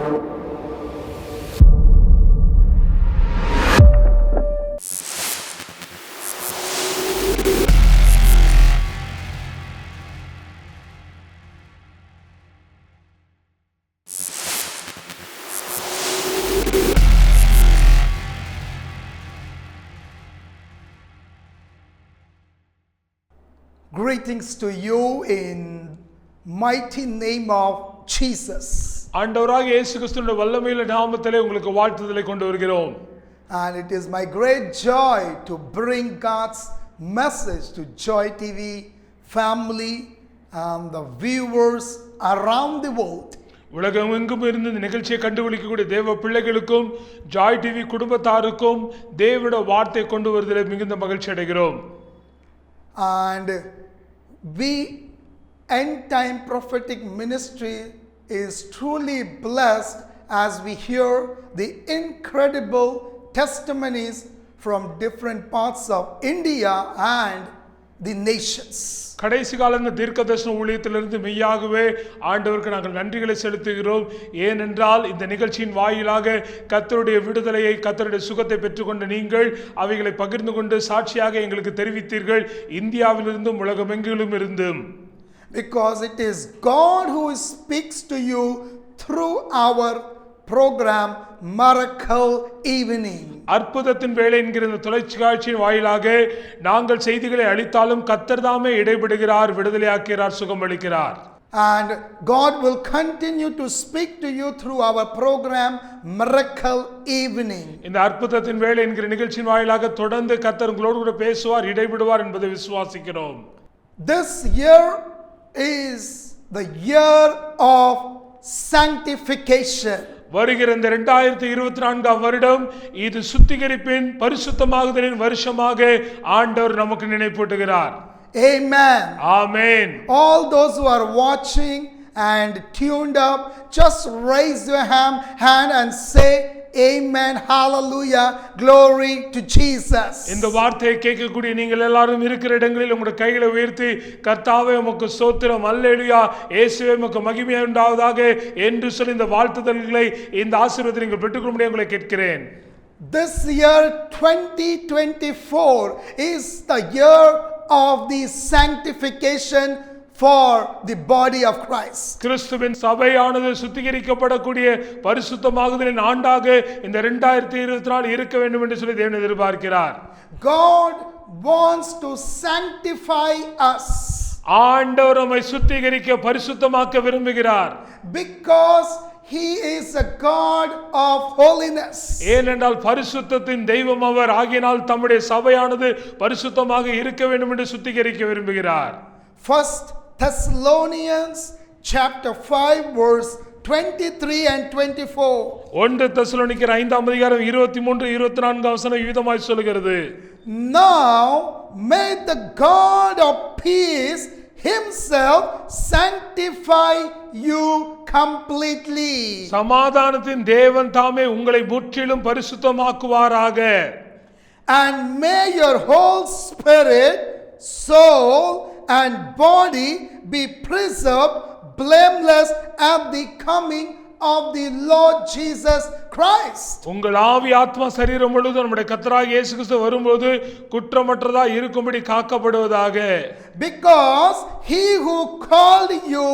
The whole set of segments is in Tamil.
Greetings to you in mighty name of Jesus. ஆண்டவராகிய இயேசு கிறிஸ்துவின் வல்லமையுள்ள நாமத்திலே உங்களுக்கு வாழ்த்துதலை கொண்டு வருகிறோம். And it is my great joy to bring God's message to Joy TV family and the viewers around the world. உலகம் எங்கும் இருந்து இந்த நிகழ்ச்சியை கண்டுபிடிக்கக்கூடிய தேவ பிள்ளைகளுக்கும் ஜாய் டிவி குடும்பத்தாருக்கும் தேவனுடைய வார்த்தை கொண்டு வருவதில் மிகுந்த மகிழ்ச்சி அடைகிறோம். And we end time prophetic ministry is truly blessed as we hear the incredible testimonies from different parts of India and the nations. கடைசி கால இந்த தீர்க்கதரிசன ஊழியத்திலிருந்து மெய்யாகவே ஆண்டவருக்கு நாங்கள் நன்றிகளை செலுத்துகிறோம். ஏனென்றால் இந்த நிகழ்ச்சியின் வாயிலாக கர்த்தருடைய விடுதலையை கர்த்தருடைய சுகத்தை பெற்றுக்கொண்ட நீங்கள் அவைகளை பகிர்ந்து கொண்டு சாட்சியாக எங்களுக்கு தெரிவித்தீர்கள், இந்தியாவிலிருந்தும் உலகமெங்கிலும் இருந்தும். Because it is God who speaks to you through our program Miracle Evening. அற்புதத்தின் வேளை என்கிற இந்த தொலைக்காட்சியின் வாயிலாக நாங்கள் செய்திகளை அளித்தாலும் கர்த்தர் தாமே இடைபடுகிறார், விடுதலையாக்கிறார், சுகமளிக்கிறார். And God will continue to speak to you through our program Miracle Evening. இந்த அற்புதத்தின் வேளை என்கிற நிகழ்ச்சியின் வாயிலாக தொடர்ந்து கர்த்தர் உங்களோடு கூட பேசுவார், இடைபடுவார் என்பதை விசுவாசிக்கிறோம். This year is the year of sanctification. வருகிற இந்த 2024 வருடம் இது சுத்திகரிப்பின் பரிசுத்தமாகுதலின் வருஷமாக ஆண்டவர் நமக்கு நினைப்பூட்டுகிறார். Amen. Amen. All those who are watching and tuned up, just raise your hand and say Amen, hallelujah, glory to Jesus. இந்த வார்த்தையை கேட்கக்கூடிய நீங்கள் எல்லாரும் இருக்கிற இடங்களில் உங்களுடைய கைகளை உயர்த்தி கர்த்தாவே உமக்கு ஸ்தோத்திரம், அல்லேலூயா, இயேசுவே உமக்கு மகிமை உண்டாவதாக என்று சொல்லி இந்த வாழ்த்துதல்களை இந்த ஆசீர்வாதத்தை நீங்கள் பெற்றுக்கொள்ள உங்களை கேட்கிறேன். This year 2024 is the year of the sanctification for the body of Christ. கிறிஸ்துவின் சபையானது சுத்திகரிக்கப்படக்கூடிய பரிசுத்தமாகுதலின் ஆண்டாக இந்த 2024 இருக்க வேண்டும் என்று சொல்லி தேவன் எதிர்பார்க்கிறார். God wants to sanctify us. ஆண்டவர் நம்மை சுத்திகரிக்க பரிசுத்தமாக்க விரும்புகிறார். Because He is a God of holiness. ஏனென்றால் பரிசுத்தத்தின் தெய்வம் அவர் ஆகியனால் தம்முடைய சபையானது பரிசுத்தமாக இருக்க வேண்டும் என்று சுத்திகரிக்க விரும்புகிறார். First Thessalonians chapter 5 verse 23 and 24. 1 தெசலோனிக்கர் 5ஆம் அதிகாரம் 23 24 வசனம் விதமாய் சொல்கிறது. Now may the God of peace himself sanctify you completely. சமாதானத்தின் தேவன் தாமே உங்களை முற்றிலும் பரிசுத்தமாக்குவாராக. And may your whole spirit, soul and body be preserved blameless at the coming of the Lord Jesus Christ. உங்கள் ஆவி ஆத்மா சரீரம் முழுவதும் நம்முடைய கர்த்தராகிய இயேசு கிறிஸ்து வரும்போது குற்றமற்றதா இருக்கும்படி காக்கப்படுவதாக. Because he who called you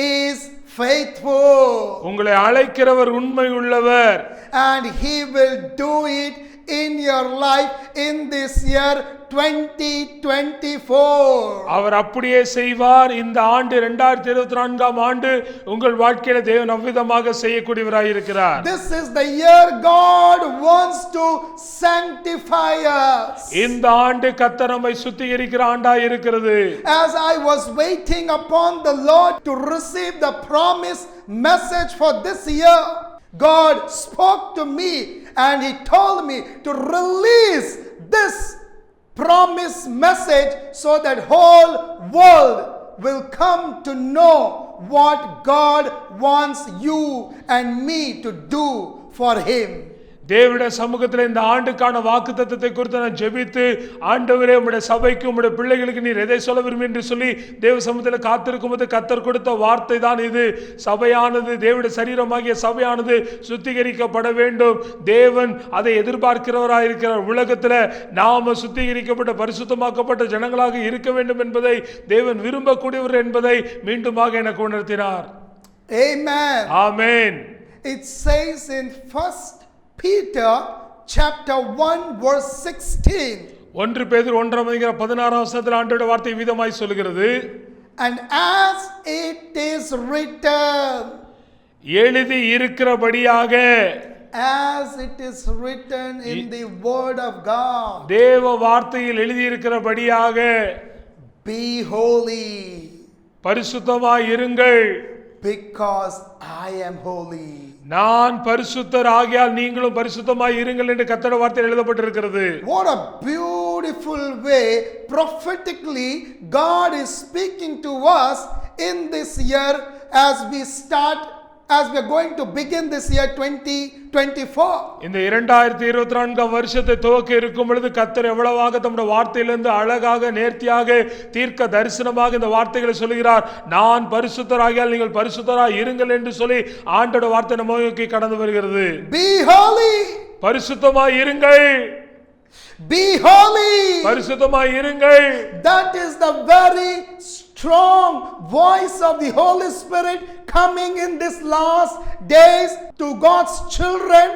is faithful. உங்களை அழைக்கிறவர் உண்மை உள்ளவர். And he will do it in your life in this year 2024. அவர் அப்படியே செய்வார். இந்த ஆண்டு 2024ஆம் ஆண்டு உங்கள் வாழ்க்கையில தேவன் அவ்விதமாக செய்யக்கூடியவராய் இருக்கிறார். This is the year God wants to sanctify us. இந்த ஆண்டு கர்த்தர் நம்மை சுத்திகரிக்கிற ஆண்டாய் இருக்கிறது. As I was waiting upon the Lord to receive the promise message for this year, God spoke to me and he told me to release this promise message so that whole world will come to know what God wants you and me to do for him. தேவனுடைய சமூகத்தில் இந்த ஆண்டுக்கான வாக்குத்தத்தத்தை குறித்து நான் ஜெபித்து, ஆண்டவரே உம்முடைய சபைக்கு உம்முடைய பிள்ளைகளுக்கு நீர் எதை சொல்ல விரும்பி என்று சொல்லி தேவ சமூகத்தில் காத்திருக்கும் போது கர்த்தர் கொடுத்த வார்த்தை தான் இது. சபையானது, தேவனுடைய சரீரமாகிய சபையானது சுத்திகரிக்கப்பட வேண்டும். தேவன் அதை எதிர்பார்க்கிறவராக இருக்கிறார். உலகத்தில் நாம சுத்திகரிக்கப்பட்ட பரிசுத்தமாக்கப்பட்ட ஜனங்களாக இருக்க வேண்டும் என்பதை தேவன் விரும்பக்கூடியவர் என்பதை மீண்டுமாக எனக்கு உணர்த்தினார். Amen. Amen. It says in 1 Peter chapter 1 verse 16. 1 பேதுரு 1:16 ஆண்டவருடைய வார்த்தை விதமாய் சொல்கிறது, and as it is written, எழுதி இருக்கிறபடியாக, as it is written in the word of God, தேவ வார்த்தையில் எழுதி இருக்கிறபடியாக, be holy, பரிசுத்தமாய் இருங்கள், because I am holy. நான் பரிசுத்தர் ஆகியால் நீங்களும் பரிசுத்தமாய் இருங்கள் என்று கர்த்தருடைய வார்த்தையில் எழுதப்பட்டிருக்கிறது. What a beautiful way prophetically God is speaking to us in this year as we are going to begin this year 2024. இந்த 2024 வருஷத்தை துவக்க இருக்கும் பொழுது கர்த்தர் எவ்வளவாக தம்முடைய வார்த்தையிலிருந்து அழகாக நேர்த்தியாக தீர்க்க தரிசனமாக இந்த வார்த்தைகளை சொல்கிறார். நான் பரிசுத்தராகியால் நீங்கள் பரிசுத்தராய் இருங்கள் என்று சொல்லி ஆண்டவருடைய வார்த்தை நம்ம நோக்கி கடந்து வருகிறது. Be holy, பரிசுத்தமாய் இருங்கள், be holy. பரிசுத்தமாய் இருங்கள். That is the very strong voice of the Holy Spirit coming in these last days to God's children,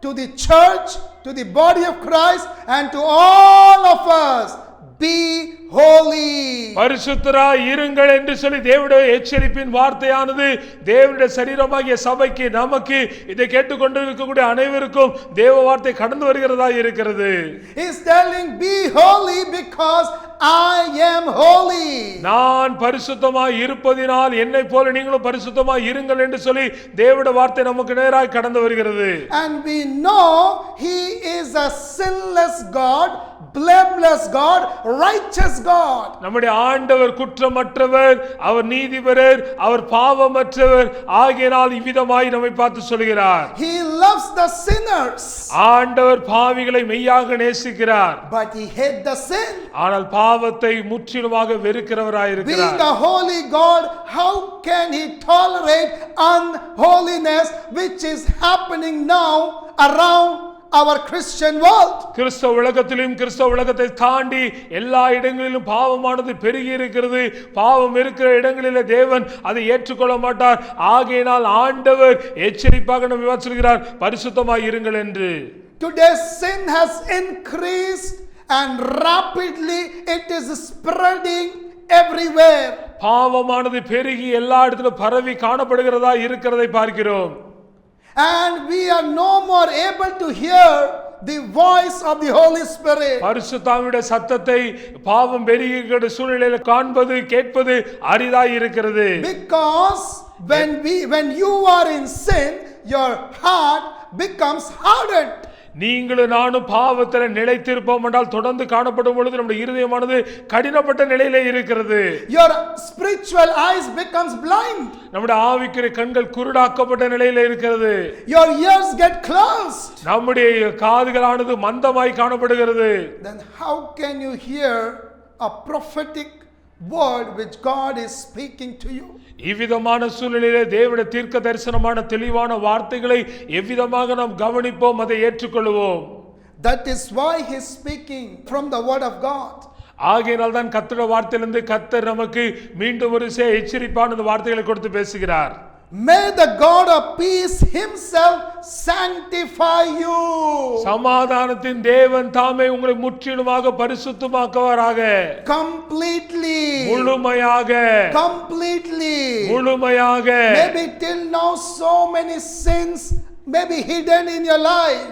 to the church, to the body of Christ, and to all of us. Be holy. பரிசுத்தராய் இருங்கள் என்று சொல்லி தேவனுடைய எச்சரிப்பின் வார்த்தையானது தேவனுடைய சரீரமாகிய சபைக்கு, நமக்கு, இதை கேட்டுக்கொண்டிருக்கக்கூடிய அனைவருக்கும் தேவ வார்த்தை கடந்து வருகிறதா இருக்கிறது. He is telling, be holy because I am holy. நான் பரிசுத்தமாய் இருப்பதினால் என்னை போல நீங்களும் பரிசுத்தமாய் இருங்கள் என்று சொல்லி தேவனுடைய வார்த்தை நமக்கு நேராய் கடந்து வருகிறது. And we know he is a sinless God, blameless God, righteous God. நம்முடைய ஆண்டவர் குற்றமற்றவர், அவர் நீதிபரர், அவர் பாவமற்றவர் ஆகையினால் இவ்விதமாய் நம்மை பார்த்து சொல்கிறார். He loves the sinners. ஆண்டவர் பாவிகளை மெய்யாக நேசிக்கிறார். But he hates the sin. ஆனால் பாவத்தை முற்றிலுமாக வெறுக்கிறவராய் இருக்கிறார். Being a holy God, how can he tolerate unholiness which is happening now around our Christian world? கிறிஸ்தவ உலகத்திலும் கிறிஸ்தவ உலகத்தை தாண்டி எல்லா இடங்களிலும் பாவமானது பெருகி இருக்கிறது. பாவம் இருக்கிற இடங்களிலே தேவன் அதை ஏற்றுக்கொள்ள மாட்டார். ஆகையினால் ஆண்டவர் எச்சரிப்பாக நம்மை சொல்கிறார், பரிசுத்தமாய் இருங்கள் என்று. Today sin has increased and rapidly it is spreading everywhere. பாவமானது பெருகி எல்லா இடத்திலும் பரவி காணப்படுகிறதா இருக்கிறதை பார்க்கிறோம். And we are no more able to hear the voice of the Holy Spirit. பரிசுத்தாவியுடைய சத்தத்தை பாவம் பெருகிற சூழ்நிலையில் காண்பது கேட்பது அரிதாய் இருக்கிறது. Because when you are in sin, your heart becomes hardened. நீங்களும் நானும் பாவத்தில் நிலைத்திருப்போம் என்றால் தொடர்ந்து காணப்படும் பொழுது நம்முடைய இருதயமானது கடினப்பட்ட நிலையிலே இருக்கிறது. Your spiritual eyes becomes blind. நம்முடைய ஆவிக்குரிய கண்கள் குருடாக்கப்பட்ட நிலையிலே இருக்கிறது. Your ears get closed. நம்முடைய காதுகளானது மந்தமாய் காணப்படுகிறது. Then how can you hear a prophetic word which God is speaking to you? இவ்விதமான சூழ்நிலையிலே தேவனுடைய தீர்க்க தரிசனமான தெளிவான வார்த்தைகளை எவ்விதமாக நாம் கவனிப்போம், அதை ஏற்றுக்கொள்வோம். That is why he is speaking from the word of God. ஆகையினால் தான் கர்த்தருடைய வார்த்தையிலிருந்து கர்த்தர் நமக்கு மீண்டும் ஒரு எச்சரிப்பான வார்த்தைகளை கொடுத்து பேசுகிறார். May the God of peace himself sanctify you. சமாதானத்தின் தேவன் தாமே உங்களை முற்றிலுமாக பரிசுத்தமாக்குவாராக. Completely. முழுமையாக. Completely. முழுமையாக. Maybe till now so many sins may be hidden in your life.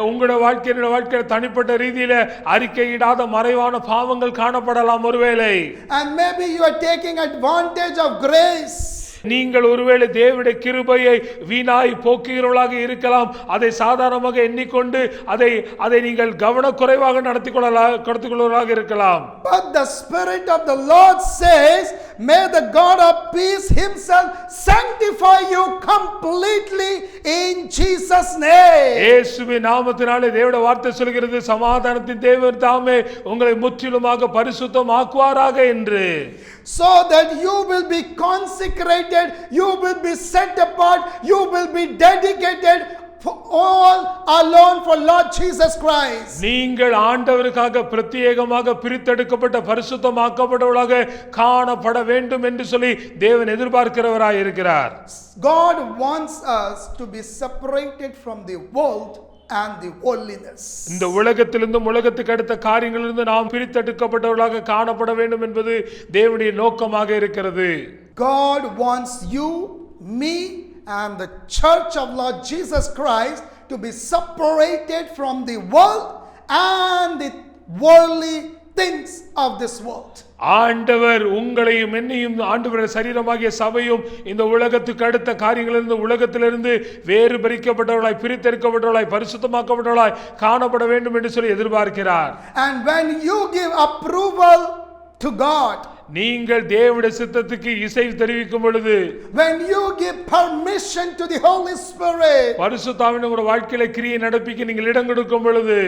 உங்களுடைய வாழ்க்கையில் தனிப்பட்ட ரீதியில அறிக்கையிடாத மறைவான பாவங்கள் காணப்படலாம் ஒருவேளை. And maybe you are taking advantage of grace. நீங்கள் ஒருவேளை தேவனுடைய கிருபையை வீணாய் போக்குகிறவர்களாக இருக்கலாம். அதை சாதாரணமாக எண்ணிக்கொண்டு அதை நீங்கள் கவனக்குறைவாக நடத்திக்கொள்வதாக இருக்கலாம். But the Spirit of the Lord says, may the God of peace himself sanctify you completely. completely in Jesus' name. இயேசுவின் நாமத்தினாலே தேவனுடைய வார்த்தை சொல்கிறது, சமாதானத்தின் தேவன் தாமே உங்களை முற்றிலுமாக பரிசுத்தமாக்குவாராக என்று. So that you will be consecrated, you will be set apart, you will be dedicated for all alone for Lord Jesus Christ. நீங்கள் ஆண்டவருக்காக பிரத்யேகமாக பிரித்தெடுக்கப்பட்ட பரிசுத்தமாக்கப்பட்டவர்களாக காணப்பட வேண்டும் என்று சொல்லி தேவன் எதிர்பார்க்கிறவராய் இருக்கிறார். God wants us to be separated from the world and the holiness. இந்த உலகத்திலிருந்து உலகத்துக்கு அடுத்த காரியங்களிலிருந்து நாம் பிரித்தெடுக்கப்பட்டவர்களாக காணப்பட வேண்டும் என்பது தேவனுடைய நோக்கமாக இருக்கிறது. God wants you, me and the church of Lord Jesus Christ to be separated from the world and the worldly things of this world. ஆண்டவர் உங்களையும் என்னையும் ஆண்டவருடைய சரீரமாகிய சபையும் இந்த உலகத்துக்கு அடுத்த காரியங்களிலிருந்து உலகத்திலிருந்து வேறு பிரிக்கப்பட்டவர்களாய் பிரித்தெடுக்கப்பட்டவர்களாய் பரிசுத்தமாக்கப்பட்டவர்களாய் காணப்பட வேண்டும் என்று சொல்லி எதிர்பார்க்கிறார். And when you give approval to God, நீங்கள் தேவனுடைய சித்தத்துக்கு இசை தெரிவிக்கும் பொழுது, when you give permission to the Holy Spirit, பரிசுத்த ஆவியின் உங்களுடைய வாழ்க்கையில கிரியை நடப்பிக்க நீங்கள் இடம் கொடுக்கும் பொழுது,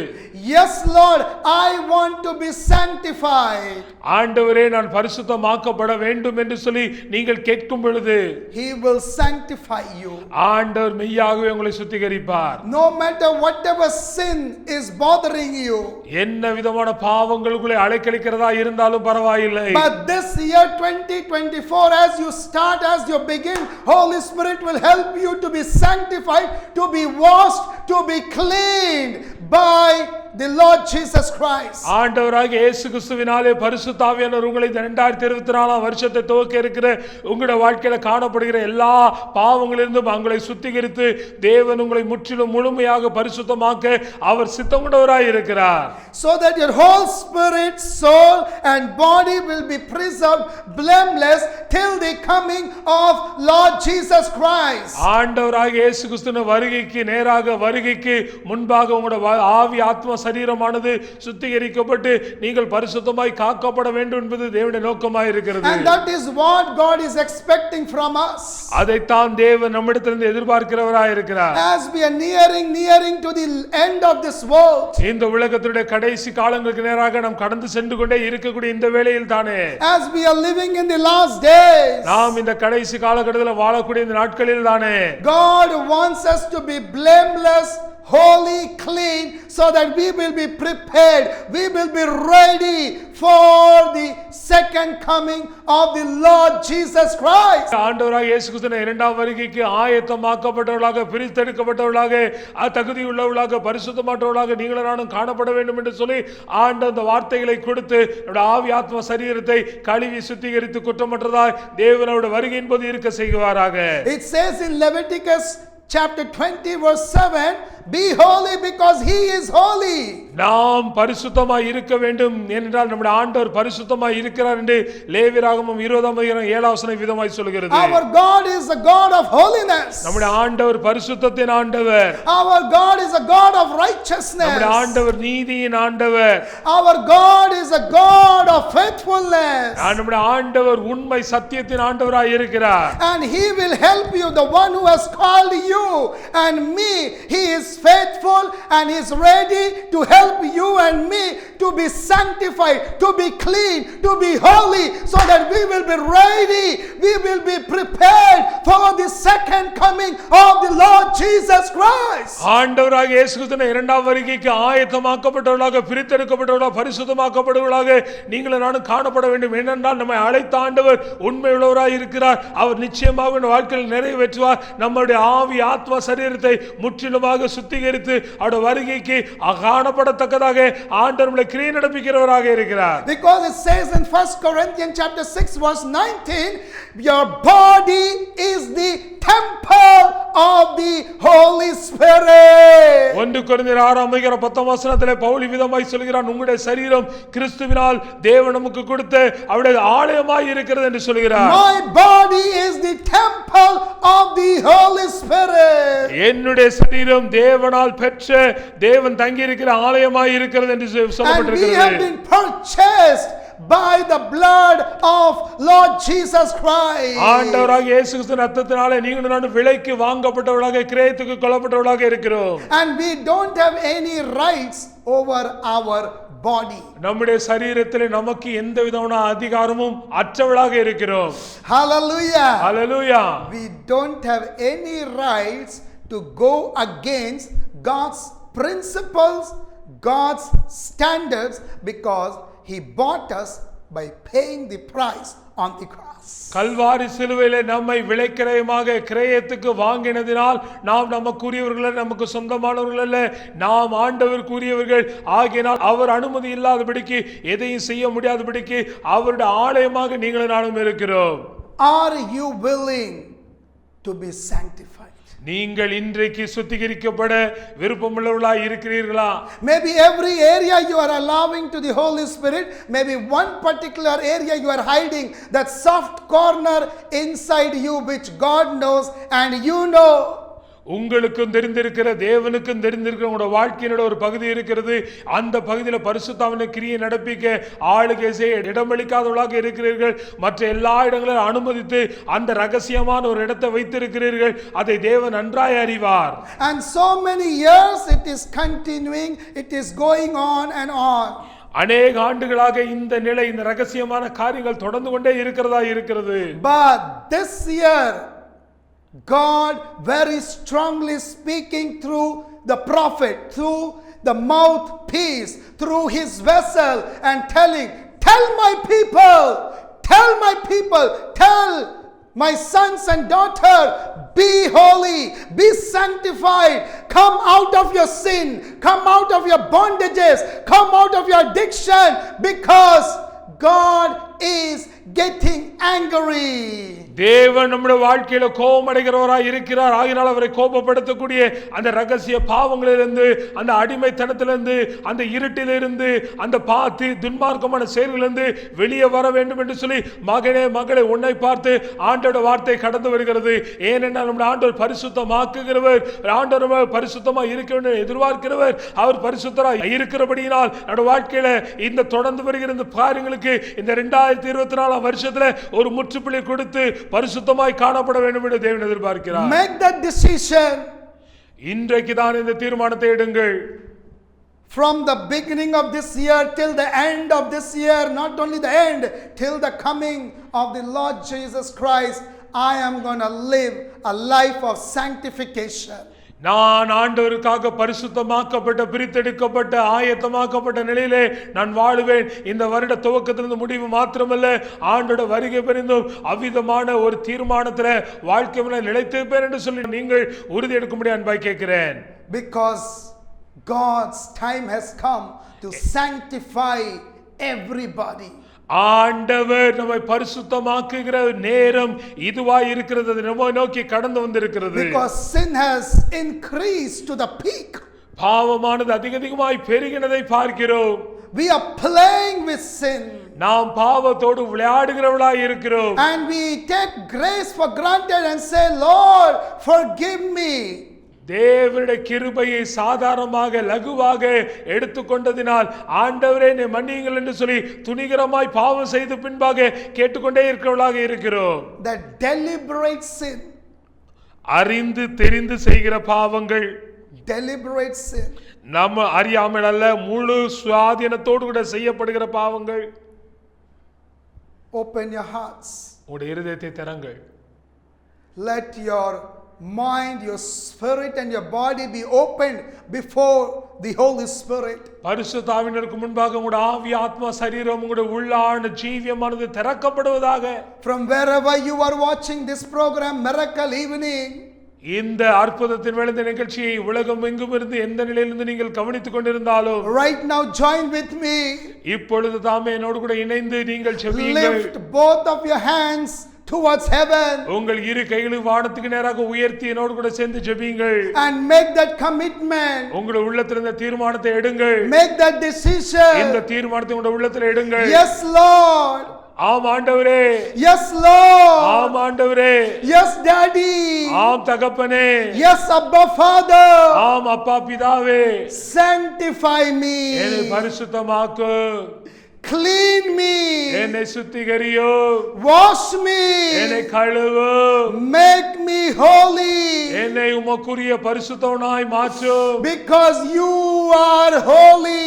yes Lord, I want to be sanctified, ஆண்டவரே நான் பரிசுத்தமாக்கப்பட வேண்டும் என்று சொல்லி நீங்கள் கேட்கும் பொழுது, He will sanctify you. ஆண்டவர் மெய்யாகவே உங்களை சுத்திகரிப்பார். No matter whatever sin is bothering you, என்ன விதமான பாவங்களுக்குள்ளே அலைக்கழிக்கிறதா இருந்தாலும் பரவாயில்லை. but this year 2024, as you start, as you begin, Holy Spirit will help you to be sanctified, to be washed, to be cleaned by the Lord Jesus Christ. ஆண்டவராகிய இயேசு கிறிஸ்துவினாலே பரிசுத்த ஆவியானவர் உங்களை 2024 வருஷத்தை துவக்க இருக்கிற உங்களுடைய வாழ்க்கையில காணப்படுகிற எல்லா பாவங்களிலிருந்தும் உங்களை சுத்திகரித்து தேவன் உங்களை முற்றிலும் முழுமையாக பரிசுத்தமாக்க அவர் சித்தம் கொண்டவராய் இருக்கிறார். So that your whole spirit, soul and body will be preserved blameless till the coming of Lord Jesus Christ. ஆண்டவராகிய இயேசு கிறிஸ்துவின் வருகைக்கு நேராக வருகைக்கு முன்பாக உங்களுடைய ஆவி ஆத்மா சரீரமானது சுத்திகரிக்கப்பட்டு நீங்கள் பரிசுத்தமாய் காக்கப்பட வேண்டும் என்பது தேவனுடைய நோக்கமாய் இருக்கிறது. And that is what God is expecting from us. அதைத்தான் தேவன் நம்மிடத்திலிருந்து எதிர்பார்க்கிறவராய் இருக்கிறார். As we are nearing to the end of this world, இந்த உலகத்தினுடைய கடைசி காலங்களுக்கு நேராக நாம் கடந்து சென்று கொண்டே இருக்கக்கூடிய இந்த வேளையில் தானே, as we are living in the last days, நாம் இந்த கடைசி காலகட்டத்தில் வாழக்கூடிய இந்த நாட்களில் தானே, God wants us to be blameless, holy, clean, so that we will be prepared, we will be ready for the second coming of the Lord Jesus Christ. ஆண்டவராகிய இயேசு கிறிஸ்துவின் இரண்டாம் வருகைக்கு ஆயத்தமாக்கப்பட்டவர்களாக பிரித்தெடுக்கப்பட்டவர்களாக தகுதியுள்ளவர்களாக பரிசுத்தமானவர்களாக நீங்களும் நானும் காணப்பட வேண்டும் என்று சொல்லி ஆண்டவர் அந்த வார்த்தைகளை கொடுத்து நம்முடைய ஆவி ஆத்மா சரீரத்தை கழுவி சுத்திகரித்து குற்றமற்றதாய் தேவனுடைய வருகையின் போது இருக்க செய்வாராக. It says in Leviticus chapter 20 verse 7, be holy because he is holy. நாம் பரிசுத்தமாய் இருக்க வேண்டும் ஏனென்றால் நம்முடைய ஆண்டவர் பரிசுத்தமாய் இருக்கிறார் என்று லேவியராகமம் 20:7 விதமாய் சொல்கிறது. Our God is a God of holiness. நம்முடைய ஆண்டவர் பரிசுத்தத்தின் ஆண்டவர். Our God is a God of righteousness. நம்முடைய ஆண்டவர் நீதியின் ஆண்டவர். Our God is a God of faithfulness. நம்முடைய ஆண்டவர் உண்மை சத்தியத்தின் ஆண்டவராய் இருக்கிறார். And he will help you, the one who has called you and me. He is faithful and he is ready to help you and me to be sanctified, to be clean, to be holy, so that we will be ready, we will be prepared for the second coming of the Lord Jesus Christ. ஆண்டவராகிய இயேசு கிறிஸ்துவின் இரண்டாம் வருகைக்கு ஆயத்தமாக்கப்பட்டவர்களாக பிரித்தெடுக்கப்பட்டவர்களாக பரிசுத்தமாக்கப்பட்டவர்களாக நீங்களும் நானும் காணப்பட வேண்டும். ஏனென்றால் நம்மை அழைத்த ஆண்டவர் உண்மையுள்ளவராய் இருக்கிறார். அவர் நிச்சயமாக நம்முடைய வாழ்க்கையில் நிறைவேற்றுவார். நம்முடைய ஆவி ஆத்மா சரீரத்தை முற்றிலுமாக சுத்திகரித்து அவருடைய வருகைக்கு காணப்படத்தக்கதாக ஆண்டவர் நம்மை கிரியை நடப்பிக்கிறவராக இருக்கிறார். Because it says in 1 Corinthians chapter 6 verse 19, your body is the temple of the Holy Spirit. 1 கொரிந்தியர் 6:10 பவுல் விதமாய் சொல்கிறான், உங்களுடைய சரீரம் கிறிஸ்துவினால் தேவன் நமக்கு கொடுத்த அவருடைய ஆலயமாய் இருக்கிறது என்று சொல்கிறார். My body is the temple of the Holy Spirit. என்னுடைய சரீரம் தேவனால் பெற்ற தேவன் தங்கி இருக்கிற ஆலயமாய் இருக்கிறது என்று சொல்லப்பட்டிருக்கிறது. And we have been purchased by the blood of Lord Jesus Christ. ஆண்டவராகிய இயேசு கிறிஸ்துவின் இரத்தத்தினாலே நீங்களும் நானும் விலைக்கு வாங்கப்பட்டவர்களாக கிரயத்துக்கு கொல்லப்பட்டவர்களாக இருக்கிறோம். And we don't have any rights over our body. நம்முடைய சரீரத்திலே நமக்கு எந்த விதமான அதிகாரமும் அற்றவர்களாக இருக்கிறோம். Hallelujah. Hallelujah. We don't have any rights to go against God's principles, God's standards, because he bought us by paying the price on the cross. Kalvari சிலுவையிலே நம்மை விலைக்கிரயமாக கிரயத்துக்கு வாங்கினதினால் நாம் நமக்குரியவர்கள் அல்ல, நமக்கு சொந்தமானவர்கள் அல்ல, நாம் ஆண்டவருக்குரியவர்கள் ஆகியனால் அவர் அனுமதி இல்லாதபடிக்கு எதையும் செய்ய முடியாதபடிக்கு அவருடைய ஆலயமாக நீங்களும் நானும் இருக்கிறோம். Are you willing to be sanctified? நீங்கள் இன்றைக்கு சுத்திகரிக்கப்பட விருப்பமுள்ளவர்களாய் இருக்கிறீர்களா? Maybe every area you are allowing to the Holy Spirit, maybe one particular area you are hiding, that soft corner inside you which God knows and you know. உங்களுக்கும் தெரிந்திருக்கிற தேவனுக்கும் தெரிந்திருக்கிற உங்களோட வாழ்க்கையினோட ஒரு பகுதி இருக்கிறது. அந்த பகுதியில் பரிசுத்தாவின் கிரியை நடப்பிக்க ஆளுகை செய்ய இடமளிக்காதவர்களாக இருக்கிறீர்கள். மற்ற எல்லா இடங்களிலும் அனுமதித்து அந்த ரகசியமான ஒரு இடத்தை வைத்திருக்கிறீர்கள். அதை தேவன் நன்றாய் அறிவார். And so many years it is continuing, it is going on and on. அநேக ஆண்டுகளாக இந்த நிலை, இந்த ரகசியமான காரியங்கள் தொடர்ந்து கொண்டே இருக்கிறதா இருக்கிறது. But this year God very strongly speaking through the prophet, through the mouthpiece, through his vessel, and telling, tell my people, tell my sons and daughter, be holy, be sanctified, come out of your sin, come out of your bondages, come out of your addiction, because God is getting angry. தேவன் நம்முடைய வாழ்க்கையில கோபமடைகிறவராய் இருக்கிறார். ஆகினால் அவரை கோபப்படுத்தக்கூடிய அந்த ரகசிய பாவங்களிலிருந்து, அந்த அடிமைத்தனத்திலிருந்து, அந்த இருட்டிலிருந்து, அந்த பாத்தி துன்மார்க்கமான செயல்களிலிருந்து வெளியே வர வேண்டும் என்று சொல்லி மகனே மகளே உன்னை பார்த்து ஆண்டோட வார்த்தை கடந்து வருகிறது. ஏனென்றால் நம்முடைய ஆண்டவர் பரிசுத்தமாக்குகிறவர், ஆண்டவர் பரிசுத்தமாக இருக்க வேண்டும் எதிர்பார்க்கிறவர், அவர் பரிசுத்தராய் இருக்கிறபடியினால் நம்முடைய வாழ்க்கையில இந்த தொடர்ந்து வருகிற இந்த காரியங்களுக்கு இந்த 2024 வருஷத்துல ஒரு முற்றுப்புள்ளி கொடுத்து பரிசுத்தமாய் காணப்பட வேண்டும் என்று தேவன் எதிர்பார்க்கிறார். Make that decision. இன்றைக்கு தான் இந்த தீர்மானத்தை எடுங்கள். From the beginning of this year till the end of this year, not only the end, till the coming of the Lord Jesus Christ, I am going to live a life of sanctification. நான் ஆண்டவருக்காக பரிசுத்தமாக்கப்பட்ட, பிரித்தெடுக்கப்பட்ட, ஆயத்தமாக்கப்பட்ட நிலையிலே நான் வாழுவேன். இந்த வருட துவக்கத்திலிருந்து முடிவு மாத்திரமல்ல, ஆண்டோட வருகை பெரிந்தும் அவ்விதமான ஒரு தீர்மானத்தில் வாழ்க்கையில நிலைத்திருப்பேன் என்று சொல்லி நீங்கள் உறுதி எடுக்க முடியாது அன்பாய் கேட்கிறேன். Because God's time has come to sanctify everybody. ஆண்டவர் நம்மை பரிசுத்தமாக்குகிற நேரம் இதுவாய் இருக்கிறது, நம்மை நோக்கி கடந்து வந்திருக்கிறது. Because sin has increased to the peak. பாவமானது அதிகமாய் பெருகினதை பார்க்கிறோம். We are playing with sin. நாம் பாவத்தோடு விளையாடுகிறவர்களாய் இருக்கிறோம். And we take grace for granted and say, Lord, forgive me. தேவனுடைய கிருபையை சாதாரணமாக லகுவாக எடுத்துக்கொண்டதினால் ஆண்டவரே என்னை மன்னியுங்கள் என்று சொல்லி துணிகரமாய் பாவம் செய்து பின்பாக கேட்டுக்கொண்டே இருக்கிறவர்களாக இருக்கிறோம். That deliberate sin. அறிந்து தெரிந்து செய்கிற பாவங்கள். Deliberate sin. நம்ம அறியாமல் அல்ல, முழு சுவாதீனத்தோடு கூட செய்யப்படுகிற பாவங்கள். Open your hearts. உங்களுடைய இருதயத்தை திறங்கள். Let your mind, your spirit and your body be opened before the Holy Spirit. பரிசுத்த ஆவியினருக்கு முன்பாக உங்களுடைய ஆவி, ஆத்மா, சரீரம், உங்களுடைய உள்ளான ஜீவியமானது திறக்கப்படுவதாக. From wherever you are watching this program, Miracle Evening, இந்த அற்புதத்தின் வேலை நிகழ்ச்சியை உலகம் எங்கும் இருந்து எந்த நிலையிலிருந்து நீங்கள் கவனித்துக் கொண்டிருந்தாலும் right now join with me. இப்பொழுது தாமே என்னோடு கூட இணைந்து நீங்கள் ஜெபியுங்கள். Lift both of your hands towards heaven. உங்கள் இரு கைகளை வானத்துக்கு நேராக உயர்த்தி என்னோடு கூட சேர்ந்து ஜெபியுங்கள். And make that commitment. உங்கள் உள்ளத்தில் இந்த தீர்மானத்தை எடுங்கள். Make that decision. இந்த தீர்மானத்தை உங்கள் உள்ளத்தில் எடுங்கள். Yes Lord. ஆம் ஆண்டவரே. Yes Lord. ஆம் ஆண்டவரே. Yes Daddy. ஆம் தகப்பனே. Yes Abba Father. ஆம் அப்பா பிதாவே. Sanctify me. என்னை பரிசுத்தமாக்கு. Clean me. என்னை சுத்திகரியோ. Wash me. என்னை கழுவு. Make me holy. என்னை உமக்குரிய பரிசுத்தவனாய் மாற்று. Because you are holy.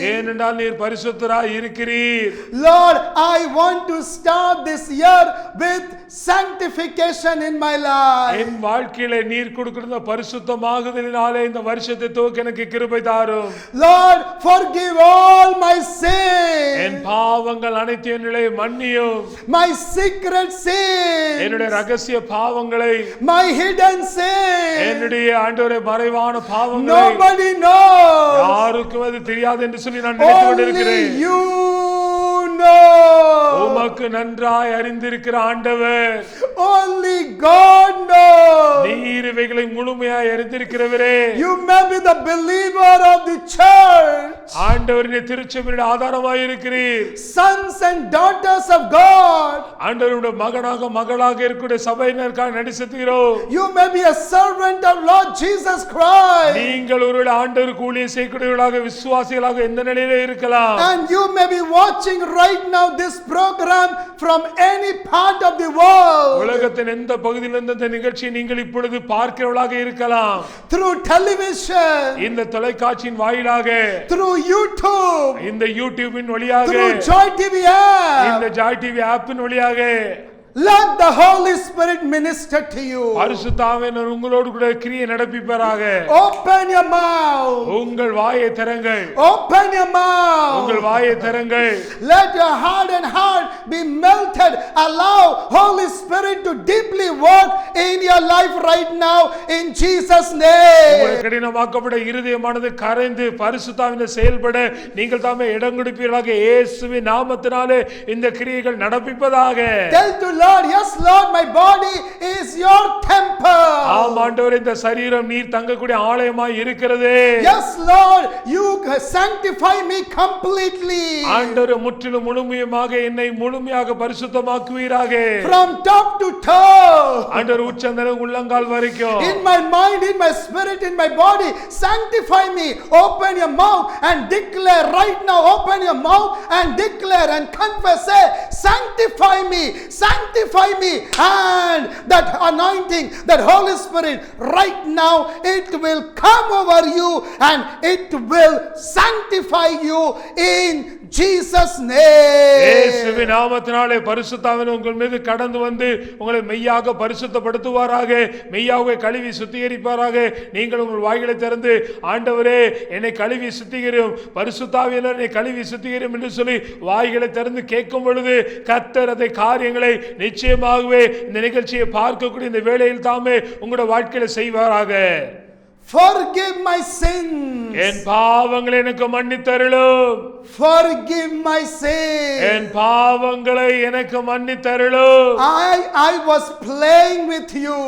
ஏனென்றால் நீர் பரிசுத்தராய் இருக்கிறீர். Lord, I want to start this year with sanctification in my life. என் வாழ்க்கையிலே நீர் கொடுக்கிற பரிசுத்தமாகுதலினாலே இந்த வருஷத்தை துவக்க எனக்கு கிருபை தாரும். Lord, forgive all my sins. என் பாவங்கள் அனைத்தையும் என்னிலே மன்னியும். My secret sins. என்னுடைய ரகசிய பாவங்களை, My hidden sins. என்னுடைய ஆண்டவரே மறைவான பாவங்களை Nobody knows. யாருக்கும் அது தெரியாது என்று சொல்லி நான் நினைத்துக் Only கொண்டிருக்கிறேன். you know. உமக்கு நன்றாய் அறிந்திருக்கிற ஆண்டவர், Only God knows. நீர் இவைகளை முழுமையாய் அறிந்திருக்கிறவரே. You may be the believer of the church. ஆண்டவரின் திருச்சபையின் ஆதாரமாய் இருக்கிறீர். Sons and daughters of God. ஆண்டவருடைய மகனாக மகளாக இருக்கிற சபையினருக்காக நடிசத்துகிறோம். You may be a servant of Lord Jesus Christ. நீங்கள் ஒருவேளை ஆண்டவருக்கு ஊழியம் செய்யக்கூடியவர்களாக விசுவாசிகளாக எந்த நிலையிலே இருக்கலாம். And you may be watching right now this program from any part of the world. உலகத்தின் எந்த பகுதியிலிருந்து இந்த நிகழ்ச்சியை நீங்கள் இப்பொழுது பார்க்கிறவர்களாக இருக்கலாம். Through television. இந்த தொலைக்காட்சியின் வாயிலாக, Through YouTube. இந்த யூடியூபின் வழியாக, Through Joy TV app. இந்த ஜாய் டிவி ஆப்பின் வழியாக Let the Holy Spirit minister to you. பரிசுத்த ஆவியானவர் உங்களோடு கூட கிரியை நடப்பிப்பாராக. Open your mouth. உங்கள் வாயை திறங்கள். Open your mouth. உங்கள் வாயை திறங்கள். Let your hardened heart be melted. Allow Holy Spirit to deeply work in your life right now in Jesus' name. கடினமாக்கப்பட்ட இருதயமானது கரைந்து பரிசுத்த ஆவியானவர் செயல்பட நீங்கள் தாமே இடம் கொடுப்பீர்களாக. இயேசுவின் நாமத்தினாலே இந்த கிரியைகள் நடப்பிப்பதாக. Tell to Lord, yes Lord, my body is your temple. ஆம் ஆண்டவரே, இந்த சரீரம் நீர் தங்கக்கூடிய ஆலயமாய் இருக்கிறது. Yes Lord, you sanctify me completely. ஆண்டவரே, முற்றிலும் முழுமையாக என்னை முழுமையாக பரிசுத்தமாக்குவீராக. From top to toe. ஆண்டவர் உச்சந்தரம் உள்ளங்கால் வரைக்கும். In my mind, in my spirit, in my body, sanctify me. Open your mouth and declare right now. Open your mouth and declare and confess. Say, sanctify me. Sanctify me. And that anointing, that Holy Spirit, right now it will come over you and it will sanctify you in Jesus name. இயேசுவின் நாமத்தினாலே பரிசுத்த ஆவியானவர் உங்கள் மீது கடந்து வந்து உங்களை மெய்யாக பரிசுத்தப்படுத்துவாராக. மெய்யாகவே கழுவி சுத்திகரிப்பாராக. நீங்கள் உங்கள் வாய்களை திறந்து, ஆண்டவரே என்னை கழுவி சுத்திகரியும், பரிசுத்த ஆவியானவர் என்னை கழுவி சுத்திகரியும் என்று சொல்லி வாய்களை திறந்து கேட்கும் பொழுது கர்த்தர் அதை காரியங்களை நிச்சயமாகவே இந்த நிகழ்ச்சியை பார்க்கக்கூடிய இந்த வேளையில் தாமே உங்களுடைய வாழ்க்கையில செய்வாராக. Forgive my sins. என் பாவங்களை எனக்கு மன்னித்தருளும். Forgive my sins. என் பாவங்களை எனக்கு மன்னித்தருளும். I was playing with you.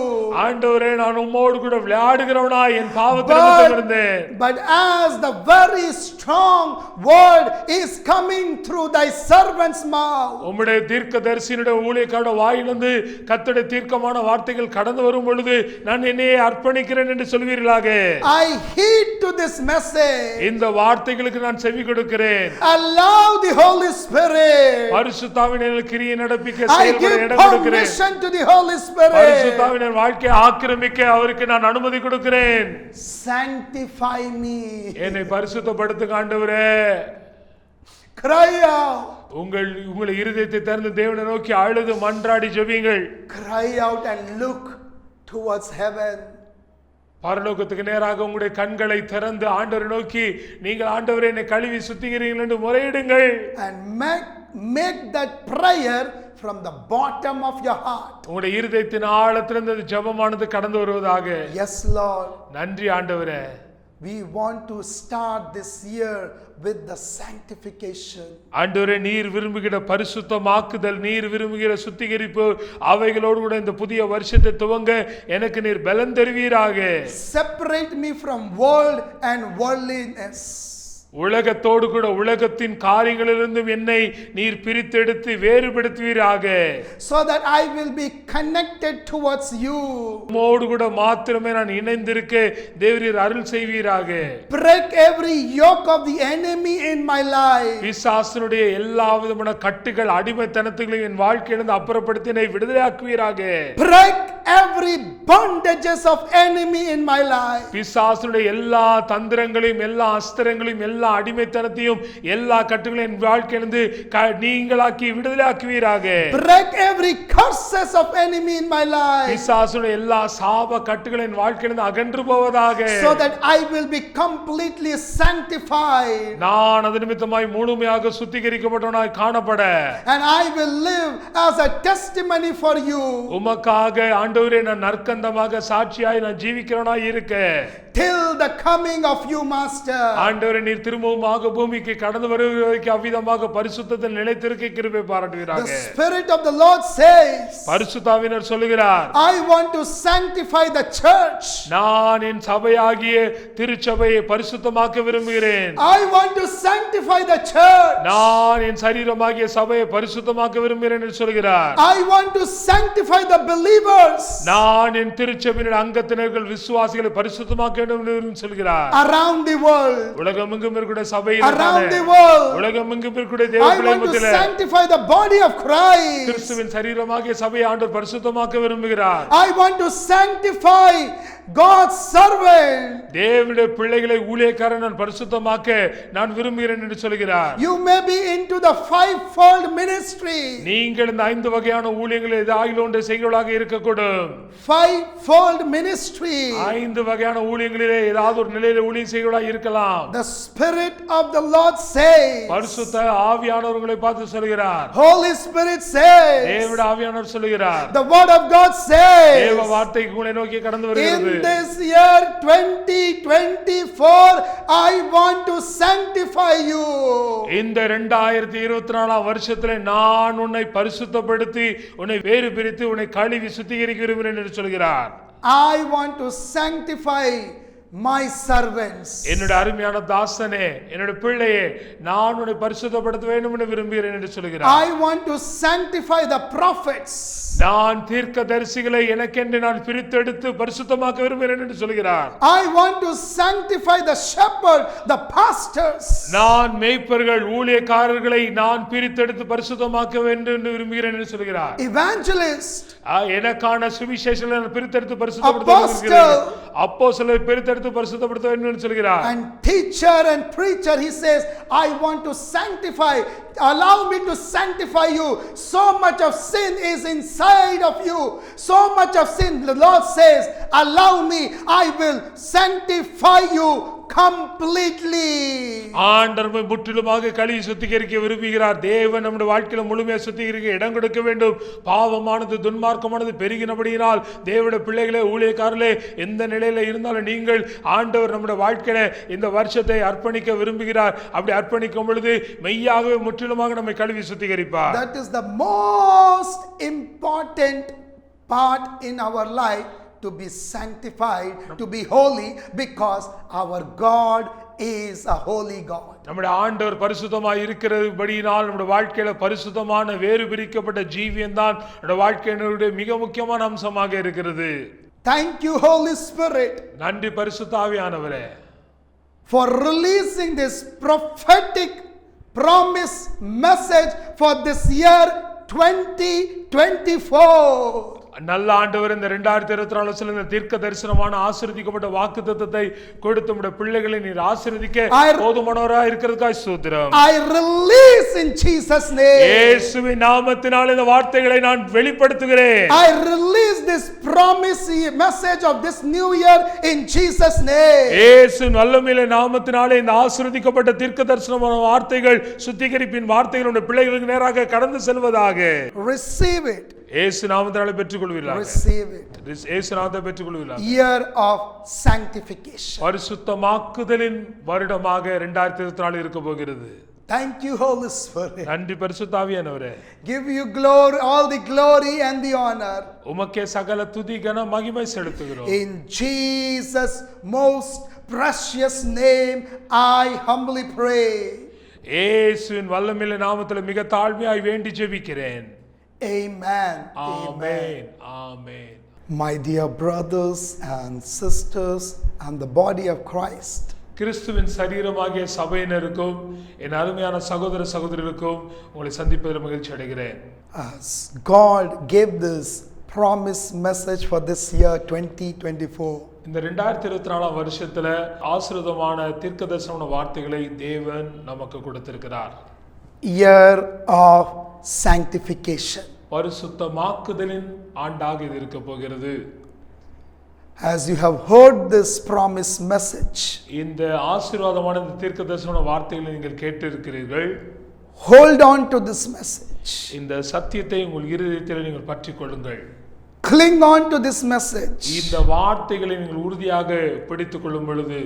ஆண்டவரே, நான் உம்மோடு கூட விளையாடுகிறவனாய் என் பாவத்தில் இருந்தேன். But as the very strong word is coming through thy servant's mouth. உம்முடைய தீர்க்கதரிசியினுடைய ஊழியக்காரனுடைய வாயிலிருந்து கர்த்தருடைய தீர்க்கமான வார்த்தைகள் கடந்து வரும் பொழுது நான் என்னையே அர்ப்பணிக்கிறேன் என்று சொல்வீர்களாக. I heed to this message. இந்த வார்த்தைகளுக்கு நான் செவி கொடுக்கிறேன். Allow the Holy Spirit. பரிசுத்த ஆவியானவர் கிரியை நடப்பிக்க I செயல்பட give இடம் கொடுக்கிறேன். permission to the Holy Spirit. பரிசுத்த ஆவியானவர் வாழ்க்கையை ஆக்கிரமிக்க அவருக்கு நான் அனுமதி கொடுக்கிறேன். Sanctify me. என்னை பரிசுத்தப்படுத்துங்க ஆண்டவரே. Cry out. உங்கள் இருதயத்தை திறந்து தேவனை நோக்கி அழுது மன்றாடி ஜெபியுங்கள். Cry out and look towards heaven. பரலோகத்துக்கு நேராக உங்களுடைய கண்களை திறந்து ஆண்டவரை நோக்கி, நீங்கள் ஆண்டவரே என்னை கழுவி சுத்திகரிங்கள் என்று முறையிடுங்கள். And make that prayer from the bottom of your heart. உங்களுடைய இருதயத்தின் ஆழத்திலிருந்து ஜெபமானது கடந்து வருவதாக. Yes Lord. நன்றி ஆண்டவரே. We want to start this year with the sanctification. ஆண்டவரே, நீர் விரும்புகிற பரிசுத்தமாக்குதல், நீர் விரும்புகிற சுத்திகரிப்பு, அவைகளோடு கூட இந்த புதிய வருஷத்தை துவங்க எனக்கு நீர் பலன் தருவீராக. Separate me from world and worldliness. உலகத்தோடு கூட உலகத்தின் காரியங்களிலிருந்து என்னை நீர் பிரித்தெடுத்து வேறுபடுத்துவீராக. So that I will be connected towards you. உம்மோடு கூட மாத்திரமே நான் இணைந்திருக்க தேவரீர் அருள் செய்வீராக. Break every yoke of the enemy in my life. பிசாசனுடைய எல்லா விதமான கட்டுகள் அடிமைத்தனத்துகளையும் என் வாழ்க்கையிலிருந்து அப்புறப்படுத்தி என்னை விடுதலையாக்குவீராக. Break every bondages of enemy in my life. பிசாசனுடைய எல்லா தந்திரங்களையும் எல்லா அஸ்திரங்களையும் எல்லா அடிமைத்தனத்தையும் எல்லா கட்டுகளையும் என் வாழ்க்கையிலிருந்து நீங்களாக்கி விடுதலையாக்குவீராக. Break every curses of enemy in my life. பிசாசனுடைய எல்லா சாப கட்டுகள் என் வாழ்க்கையிலிருந்து அகன்று போவதாக. So that I will be completely sanctified. நான் அது நிமித்தமாய் முழுமையாக சுத்திகரிக்கப்பட்டவனாய் காணப்பட. And I will live as a testimony for you. உமக்காக ஆண்டவரே நான் நற்கந்தமாக சாட்சியாய் நான் ஜீவிக்கிறவனாய் இருக்க. Till the coming of you, Master. ஆண்டவரே நீர் திரும்பவுமாக பூமிக்கு கடந்து வருவதற்கு அவ்விதமாக பரிசுத்தத்தில் நிலைத்திருக்க கிருபை பாராட்டுவீராக. The Spirit of the Lord says, பரிசுத்தாவினர் சொல்லுகிறார், I want to sanctify the church. நான் என் சபையாகிய திருச்சபையை பரிசுத்தமாக்க விரும்புகிறேன். I want to sanctify the church. நான் என் சரீரமாகிய சபையை பரிசுத்தமாக்க விரும்புகிறேன் என்று சொல்கிறார். I want to sanctify the believers. நான் என் திருச்சபையின் அங்கத்தினர்கள் விசுவாசிகளை பரிசுத்தமாக்க வேண்டும் என்று சொல்கிறார். Around the world. உலகமெங்கும் இருக்கிற சபையில் Around the world. உலகமெங்கும் இருக்கிற தேவ I want பிள்ளைகள் to மத்தியிலே sanctify the body of Christ. கிறிஸ்துவின் சரீரமாகிய சபையை ஆண்டவர் பரிசுத்தமாக்க விரும்புகிறார். I want to sanctify God's servant. தேவனுடைய பிள்ளைகளை ஊழியக்காரன் நான் பரிசுத்தமாக்க நான் விரும்புகிறேன் என்று சொல்கிறார். You may be into the fivefold ministry. நீங்கள் இந்த 5 வகையான ஊழியங்களில் ஏதாவது ஒன்றை செய்கிறவர்களாக இருக்கக்கூடும். Fivefold ministry. 5 வகையான ஊழியங்களிலே ஏதாவது ஒரு நிலையில ஊழியம் செய்கிறவர்களாக இருக்கலாம். The Spirit of the Lord says. பரிசுத்த ஆவியானவர்களை பார்த்து சொல்கிறார். Holy Spirit says. தேவனுடைய ஆவியானவர் சொல்கிறார். The Word of God says. தேவ வார்த்தை உங்களை நோக்கி கடந்து வருகிறது. In this year 2024 I want to sanctify you. இந்த 2024 வருஷத்திலே நான் உன்னை பரிசுத்தப்படுத்தி உன்னை வேறு பிரித்து உன்னை கழுவி சுத்திகரிக்க விரும்புகிறேன் என்று சொல்கிறார். I want to sanctify my servants. என்னுடைய அருமையான தாசனே என்னுடைய பிள்ளையே நான் உன்னை பரிசுத்தப்படுத்த வேண்டும் என்று விரும்புகிறேன் என்று சொல்கிறார். I want to sanctify the prophets. நான் தீர்க்கதரிசிகளை எனக்கென்று நான் பிரித்தெடுத்து பரிசுத்தமாக்க விரும்புகிறேன் என்று சொல்கிறார். I want to sanctify the shepherd, the pastors. நான் மேய்ப்பர்கள் ஊழியக்காரர்களை நான் பிரித்தெடுத்து பரிசுத்தமாக்க வேண்டும் என்று விரும்புகிறேன் என்று சொல்கிறார். Evangelist. எனக்கான சுவிசேஷங்களை நான் பிரித்தெடுத்து பரிசுத்தப்படுத்த விரும்புகிறேன். அப்போஸ்தலரை பிரித்தெடுத்து பரிசுத்தப்படுத்த வேண்டும் என்று சொல்கிறார். And teacher and preacher, he says, I want to sanctify, allow me to sanctify you. So much of sin is inside of you. So much of sin. The Lord says, allow me, I will sanctify you completely. ஆண்டவர் முற்றிலுமாக கழுவி சுத்திகரிக்க விரும்புகிறார். தேவன் நம்முடைய வாழ்க்கையில முழுமையாக சுத்திகரிக்க இடம் கொடுக்க வேண்டும். பாவமானது துன்மார்க்கமானது பெருகினபடியினால் தேவனுடைய பிள்ளைகளே ஊழியக்காரர்களே எந்த நிலையில இருந்தாலும் நீங்கள் ஆண்டவர் நம்முடைய வாழ்க்கையில இந்த வருஷத்தை அர்ப்பணிக்க விரும்புகிறார். அப்படி அர்ப்பணிக்கும் பொழுது மெய்யாகவே முற்றிலுமாக நம்மை கழுவி சுத்திகரிப்பார். That is the most important part in our life, to be sanctified, to be holy, because our God is a holy God. நம்முடைய ஆண்டவர் பரிசுத்தமாய் இருக்கிறபடியினால் நம்முடைய வாழ்க்கையில பரிசுத்தமான வேறு பிரிக்கப்பட்ட ஜீவியம் தான் நம்முடைய வாழ்க்கையினுடைய மிக முக்கியமான அம்சமாக இருக்கிறது. Thank you, Holy Spirit. நன்றி பரிசுத்த ஆவியானவரே, for releasing this prophetic promise message for this year 2024. நல்ல ஆண்டவர் இந்த 2024 இந்த தீர்க்க தரிசனமான ஆசீர்வதிக்கப்பட்ட வாக்குத்தத்தத்தை கொடுத்து நம்முடைய பிள்ளைகளை நீர் ஆசீர்வதிக்க போதுமானவராய் இருக்கிறதுக்காக ஸ்தோத்திரம். I release in Jesus name. இயேசுவின் நாமத்தினால் இந்த வார்த்தைகளை நான் வெளிப்படுத்துகிறேன். I release this promise message of this new year in Jesus name. இயேசுவின் வல்லமையுள்ள நாமத்தினாலே இந்த ஆசீர்வதிக்கப்பட்ட தீர்க்க தரிசனமான வார்த்தைகள் சுத்திகரிப்பின் வார்த்தைகள் நம்முடைய பிள்ளைகளுக்கு நேராக கடந்து செல்வதாக. Receive it. இயேசு நாமத்தினாலே பெற்றுக்கொள்வீர்களாக. Receive it. இயேசு நாமத்தை பெற்றுக்கொள்வீர்களாக. Year of sanctification. பரிசுத்தமாக்குதலின் வருடமாக 2024 இருக்க போகிறது. Thank you, Holy Spirit. நன்றி பரிசுத்த ஆவியானவரே. Give you glory, all the glory and the honor. உமக்கே சகல துதி கன மகிமை செலுத்துகிறோம். In Jesus most precious name I humbly pray. இயேசுவின் வல்லமையுள்ள நாமத்தில் மிக தாழ்மையாய் வேண்டி ஜெபிக்கிறேன். Amen. Amen. Amen. My dear brothers and sisters and the body of Christ, கிறிஸ்துவின் சரீரமாகிய சபையினருக்கும் என் அருமையான சகோதர சகோதரிகளுக்கும் உங்களை சந்திப்பதில் மகிழ்ச்சி அடைகிறேன். as God gave this promise message for this year 2024, இந்த 2024 வருஷத்துல ஆசீர்வாதமான தீர்க்கதரிசன வார்த்தைகளை தேவன் நமக்கு கொடுத்திருக்கிறார். year of sanctification. பரிசுத்தமாக்குதலின் ஆண்டாக இது இருக்க போகிறது. As you have heard this promise message, இந்த ஆசீர்வாதமான இந்த தீர்க்கதரிசன வார்த்தைகளை நீங்கள் கேட்டிருக்கிறீர்கள். hold on to this message. இந்த சத்தியத்தை உங்கள் இருதயத்தில் நீங்கள் பற்றிக் கொள்ளுங்கள். Cling on to this message இந்த வார்த்தைகளை நீங்கள் உறுதியாக பிடித்துக் கொள்ளும் பொழுது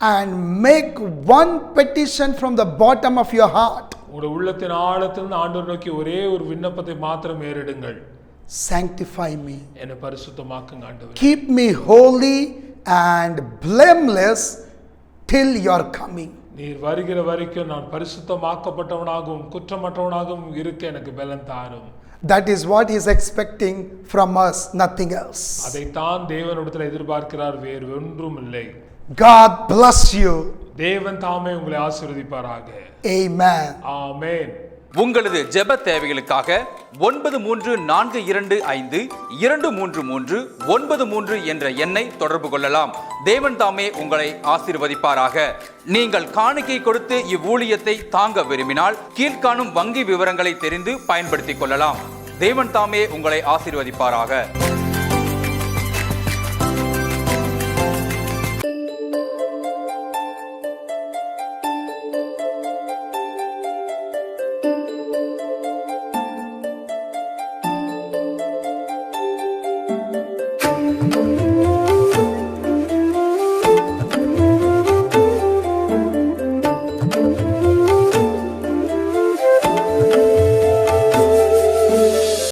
and make one petition from the bottom of your heart. உங்களுடைய உள்ளத்தின் ஆழத்திலிருந்து ஆண்டவரை நோக்கி ஒரே ஒரு விண்ணப்பத்தை மாத்திரம் ஏறெடுங்கள். Sanctify me. என்னை பரிசுத்தமாக்குங்க ஆண்டவரே. Keep me holy and blameless till your coming. நீர் வருகிற வரைக்கும் நான் பரிசுத்தமாக்கப்பட்டவனாகவும் குற்றமற்றவனாகவும் இருக்க எனக்கு பலன் தாரும். That is what he is expecting from us, nothing else. அதைத்தான் தேவனிடத்தில் எதிர்பார்க்கிறார், வேறு ஒன்றும் இல்லை. God bless you. தேவன் தாமே உங்களை ஆசீர்வதிப்பாராக. Amen. ஆமென். உங்களது ஜெப தேவைகளுக்காக 9345233393 என்ற எண்ணை தொடர்பு கொள்ளலாம். தேவன் தாமே உங்களை ஆசீர்வதிப்பாராக. நீங்கள் காணிக்கை கொடுத்து இவ்வூழியத்தை தாங்க விரும்பினால் கீழ்காணும் வங்கி விவரங்களை தெரிந்து பயன்படுத்திக் கொள்ளலாம். தேவன் தாமே உங்களை ஆசீர்வதிப்பாராக.